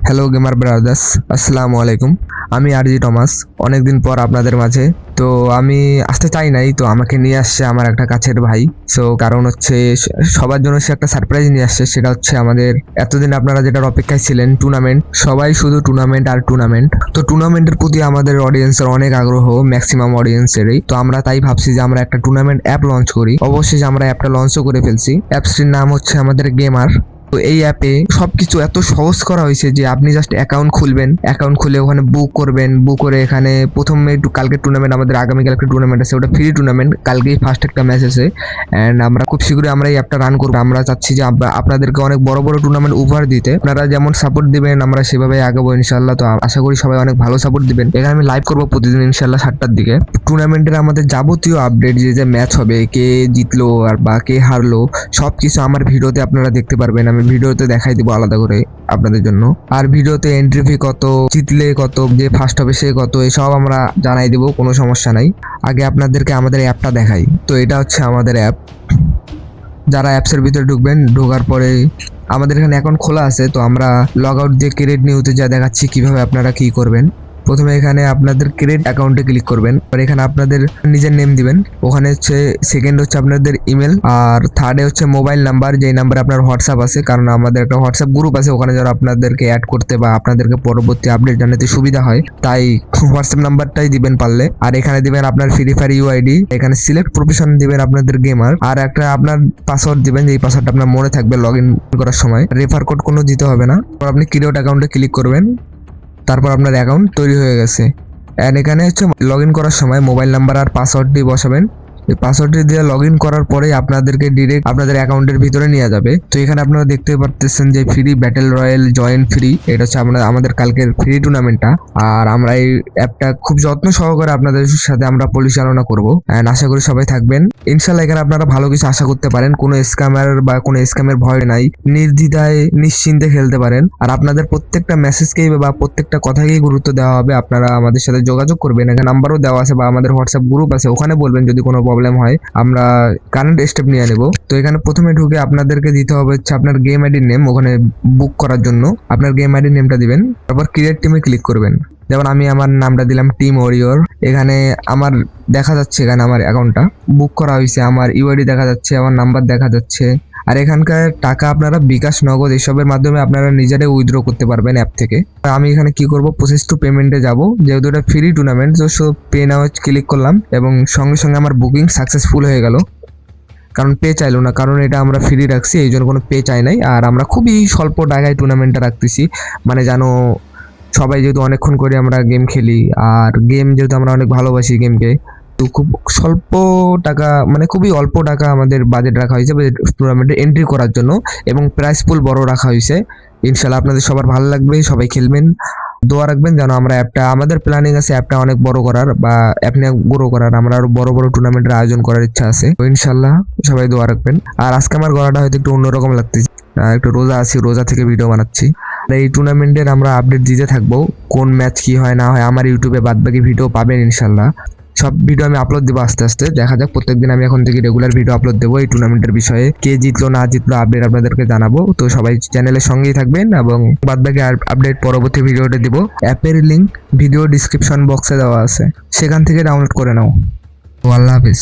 Hello gamer brothers, আসসালামু আলাইকুম। আমি আরজি টমাস, অনেকদিন পর আপনাদের মাঝে। তো আমি আসতে চাই নাই, তো আমাকে নিয়ে আসছে আমার একটা কাছের ভাই। সো কারণ হচ্ছে সবার জন্য সে একটা সারপ্রাইজ নিয়ে আসছে। সেটা হচ্ছে আমাদের এতদিন আপনারা যেটার অপেক্ষায় ছিলেন, টুর্নামেন্ট। সবাই শুধু টুর্নামেন্ট আর টুর্নামেন্ট। তো টুর্নামেন্টের প্রতি আমাদের অডিয়েন্সের অনেক আগ্রহ, ম্যাক্সিমাম অডিয়েন্সেরই। তো আমরা তাই ভাবছি যে আমরা একটা টুর্নামেন্ট অ্যাপ লঞ্চ করি। অবশ্যই আমরা অ্যাপটা লঞ্চও করে ফেলছি। অ্যাপসটির নাম হচ্ছে আমাদের গেমার। তো এই অ্যাপে সবকিছু এত সহজ করা হয়েছে যে আপনি জাস্ট অ্যাকাউন্ট খুলবেন, অ্যাকাউন্ট খুলে ওখানে বুক করবেন, বুক করে এখানে প্রথমে কালকে টুর্নামেন্ট, আমাদের আগামীকাল একটা টুর্নামেন্ট আছে, ওটা ফ্রি টুর্নামেন্ট। কালকেই ফার্স্ট একটা ম্যাচ আছে অ্যান্ড আমরা খুব শীঘ্রই আমরা এই অ্যাপটা রান করবো। আমরা চাচ্ছি যে আপনাদেরকে অনেক বড় বড় টুর্নামেন্ট উপহার দিতে। আপনারা যেমন সাপোর্ট দিবেন আমরা সেভাবে আগাবো ইনশাল্লাহ। তো আশা করি সবাই অনেক ভালো সাপোর্ট দিবেন। এখানে আমি লাইভ করবো প্রতিদিন ইনশাল্লাহ 7টার দিকে। টুর্নামেন্টের আমাদের যাবতীয় আপডেট, যে ম্যাচ হবে, কে জিতলো আর বা কে হারলো, সবকিছু আমার ভিডিওতে আপনারা দেখতে পারবেন। আমি ভিডিওতে দেখাই দিব আলাদা করে আপনাদের জন্য। আর ভিডিওতে এন্ট্রি ফি কত, জিতলে কত, যে ফার্স্ট হবে সে কত, এসব আমরা জানাই দেবো, কোনো সমস্যা নাই। আগে আপনাদেরকে আমাদের অ্যাপটা দেখাই। তো এটা হচ্ছে আমাদের অ্যাপ। যারা অ্যাপসের ভিতরে ঢুকবেন, ঢোকার পরে আমাদের এখানে অ্যাকাউন্ট খোলা আছে। তো আমরা লগ আউট দিয়ে ক্রিয়েট নিউতে যা দেখাচ্ছি কিভাবে আপনারা কি করবেন। প্রথমে এখানে আপনাদের ক্রিয়েট অ্যাকাউন্টে ক্লিক করবেন, আর এখানে আপনাদের নিজের নেম দিবেন। ওখানে হচ্ছে সেকেন্ড হচ্ছে আপনাদের ইমেল, আর থার্ডে হচ্ছে মোবাইল নাম্বার, যেই নাম্বারে আপনার হোয়াটসঅ্যাপ আছে। কারণ আমাদের একটা হোয়াটসঅ্যাপ গ্রুপ আছে, ওখানে যারা আপনাদেরকে অ্যাড করতে বা আপনাদেরকে পরবর্তী আপডেট জানাতে সুবিধা হয়, তাই হোয়াটসঅ্যাপ নাম্বারটাই দিবেন পারলে। আর এখানে দিবেন আপনার ফ্রি ফায়ার ইউআইডি, এখানে সিলেক্ট প্রফেশন দিবেন আপনাদের গেমার, আর একটা আপনার পাসওয়ার্ড দিবেন, যেই পাসওয়ার্ডটা আপনার মনে থাকবে লগ ইন করার সময়। রেফার কোড কোনো দিতে হবে না। আপনি ক্রিয়েট অ্যাকাউন্টে ক্লিক করবেন, তারপর আপনার অ্যাকাউন্ট তৈরি হয়ে গেছে। অ্যান্ড এখানে হচ্ছে লগ ইন করার সময় মোবাইল নাম্বার আর পাসওয়ার্ডটি বসাবেন। এই পাসওয়ার্ডটি দিয়ে লগ ইন করার পরেই আপনাদেরকে ডিরেক্ট আপনাদের অ্যাকাউন্টের ভিতরে নিয়ে যাবে। তো এখানে আপনারা দেখতে পারতেছেন যে free battle royal join free, এটা হচ্ছে আমাদের কালকের ফ্রি টুর্নামেন্টটা। আর আমরা এই অ্যাপটা খুব যত্ন সহকারে আপনাদের সাথে আমরা পরিচালনা করবো, অ্যান্ড আশা করি সবাই থাকবেন ইনশাল্লাহ। এখানে আপনারা ভালো কিছু আশা করতে পারেন, কোনো স্ক্যামার বা কোনো স্ক্যামের ভয় নাই, নির্দ্বিধায় নিশ্চিন্তে খেলতে পারেন। আর আপনাদের প্রত্যেকটা মেসেজকেই বা প্রত্যেকটা কথাকেই গুরুত্ব দেওয়া হবে। আপনারা আমাদের সাথে যোগাযোগ করবেন, এখানে নাম্বারও দেওয়া আছে বা আমাদের হোয়াটসঅ্যাপ গ্রুপ আছে, ওখানে বলবেন যদি কোনো প্রবলেম হয়, আমরা কারেন্ট স্টেপ নিয়ে নেব। তো এখানে প্রথমে ঢুকে আপনাদেরকে দিতে হবে হচ্ছে আপনার গেম আইডির নেম। ওখানে বুক করার জন্য আপনার গেম আইডির নেমটা দিবেন, তারপর ক্রিয়েট টিমে ক্লিক করবেন। যেমন আমি আমার নামটা দিলাম টিম ওরিয়র। এখানে আমার দেখা যাচ্ছে, এখানে আমার অ্যাকাউন্টটা বুক করা হয়েছে, আমার ইউআইডি দেখা যাচ্ছে, আমার নাম্বার দেখা যাচ্ছে। আর এখানকার টাকা আপনারা বিকাশ, নগদ এসবের মাধ্যমে আপনারা নিজেরাই উইথড্র করতে পারবেন অ্যাপ থেকে। আমি এখানে কি করব, প্রসেস টু পেমেন্টে যাব, যেহেতু এটা ফ্রি টুর্নামেন্ট। তো পে নাও ক্লিক করলাম এবং সঙ্গে সঙ্গে আমার বুকিং সাকসেসফুল হয়ে গেল। কারণ পে চাইলো না, কারণ এটা আমরা ফ্রি রাখছি, এই জন্য কোনো পে চাই নাই। আর আমরা খুবই স্বল্প টাকায় টুর্নামেন্টটা রাখতেছি, মানে জানো সবাই যেহেতু অনেকক্ষণ করে আমরা গেম খেলি, আর গেম যেহেতু আমরা অনেক ভালোবাসি গেমকে, তো খুব স্বল্প টাকা, মানে খুবই অল্প টাকা আমাদের বাজেট রাখা হয়েছে টুর্নামেন্টে এন্ট্রি করার জন্য, এবং প্রাইস পুল বড় রাখা হয়েছে। ইনশাল্লাহ আপনাদের সবার ভালো লাগবে, সবাই খেলবেন। দোয়া রাখবেন যেন আমরা অ্যাপটা, আমাদের প্ল্যানিং আছে অ্যাপটা অনেক বড় করার বা অ্যাপ নিয়ে গ্রো করার, আমরা আরো বড় বড় টুর্নামেন্টের আয়োজন করার ইচ্ছা আছে। তো ইনশাল্লাহ সবাই দোয়া রাখবেন। আর আজকে আমার গলাটা হয়তো একটু অন্যরকম লাগতেছে, একটু রোজা আছি, রোজা থেকে ভিডিও বানাচ্ছি। এই টুর্নামেন্টের আমরা আপডেট দিতে থাকবো, কোন ম্যাচ কি হয় না হয়। আমার ইউটিউবে বাদবাকি ভিডিও পাবেন ইনশাল্লাহ। সব ভিডিও আমি আপলোড দেবো আস্তে আস্তে, দেখা যাক। প্রত্যেকদিন আমি এখন থেকে রেগুলার ভিডিও আপলোড দেবো এই টুর্নামেন্টের বিষয়ে, কে জিতলো না জিতলো আপডেট আপনাদেরকে জানাবো। তো সবাই চ্যানেলের সঙ্গেই থাকবেন, এবং বাদবাকি আপডেট পরবর্তী ভিডিওতে দিব। অ্যাপের লিঙ্ক ভিডিও ডিসক্রিপশন বক্সে দেওয়া আছে, সেখান থেকে ডাউনলোড করে নাও। আল্লাহ হাফিজ।